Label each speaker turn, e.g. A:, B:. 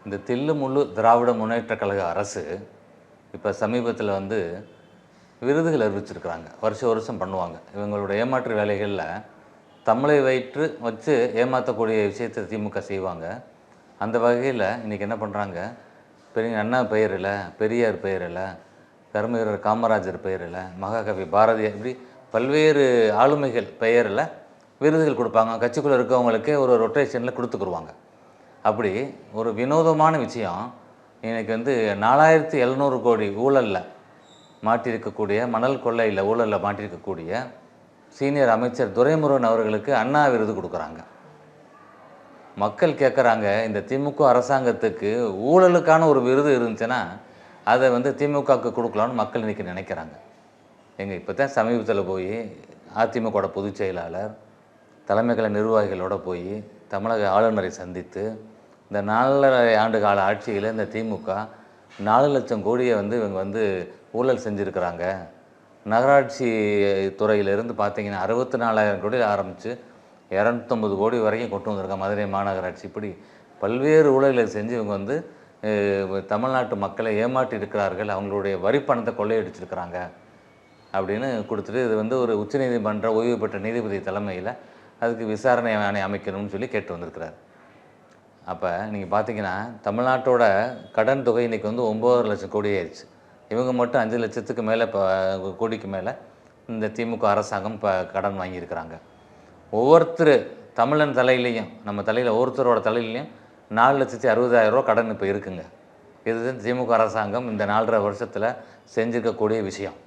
A: இந்த தில்லு முள்ளு திராவிட முன்னேற்றக் கழக அரசு இப்போ சமீபத்தில் விருதுகள் அறிவிச்சிருக்கிறாங்க. வருஷம் வருஷம் பண்ணுவாங்க. இவங்களோட ஏமாற்று வேலைகளில் தமிழை வயிற்று வச்சு ஏமாற்றக்கூடிய விஷயத்தை திமுக செய்வாங்க. அந்த வகையில் இன்றைக்கி என்ன பண்ணுறாங்க, பெரிய அண்ணா பெயரில், பெரியார் பெயரில், கர்மவீரர் காமராஜர் பெயரில், மகாகவி பாரதியார், இப்படி பல்வேறு ஆளுமைகள் பெயரில் விருதுகள் கொடுப்பாங்க. கட்சிக்குள்ளே இருக்கவங்களுக்கே ஒரு ரொட்டேஷனில் கொடுத்துக்குருவாங்க. அப்படி ஒரு வினோதமான விஷயம் இன்றைக்கி 4700 கோடி ஊழலில் மாட்டியிருக்கக்கூடிய, மணல் கொள்ளையில் ஊழலில் மாட்டியிருக்கக்கூடிய சீனியர் அமைச்சர் துரைமுருகன் அவர்களுக்கு அண்ணா விருது கொடுக்குறாங்க. மக்கள் கேட்குறாங்க, இந்த திமுக அரசாங்கத்துக்கு ஊழலுக்கான ஒரு விருது இருந்துச்சுன்னா அதை திமுகவுக்கு கொடுக்கலான்னு மக்கள் இன்றைக்கி நினைக்கிறாங்க. இப்போ தான் சமீபத்தில் போய் அதிமுகவோட பொதுச் செயலாளர் தலைமைக்கழக நிர்வாகிகளோடு போய் தமிழக ஆளுநரை சந்தித்து இந்த 4.5 ஆண்டு கால ஆட்சியில் இந்த திமுக 4 லட்சம் கோடியை இவங்க ஊழல் செஞ்சுருக்கிறாங்க. நகராட்சி துறையிலிருந்து பார்த்திங்கன்னா 64,000 கோடியில் ஆரம்பித்து 250 கோடி வரைக்கும் கொண்டு வந்திருக்காங்க. மதுரை மாநகராட்சி இப்படி பல்வேறு ஊழல்களை செஞ்சு இவங்க தமிழ்நாட்டு மக்களை ஏமாற்றி இருக்கிறார்கள், அவங்களுடைய வரி பணத்தை கொள்ளையடிச்சிருக்கிறாங்க அப்படின்னு கொடுத்துட்டு இது ஒரு உச்சநீதிமன்ற ஓய்வு பெற்ற நீதிபதி தலைமையில் அதுக்கு விசாரணை ஆணையம் அமைக்கணும்னு சொல்லி கேட்டு வந்திருக்கிறார். அப்போ நீங்கள் பார்த்தீங்கன்னா தமிழ்நாட்டோட கடன் தொகை இன்றைக்கி 9 லட்சம் கோடி ஆயிடுச்சு. இவங்க மட்டும் 5 லட்சத்துக்கு மேலே கோடிக்கு மேலே இந்த திமுக அரசாங்கம் இப்போ கடன் வாங்கியிருக்கிறாங்க. ஒவ்வொருத்தர் தமிழன் தலையிலையும், நம்ம தலையில் ஒவ்வொருத்தரோட தலையிலையும் 4,60,000 ரூபா கடன் இப்போ இருக்குங்க. இதுதான் திமுக அரசாங்கம் இந்த 4.5 வருஷத்தில் செஞ்சுருக்கக்கூடிய விஷயம்.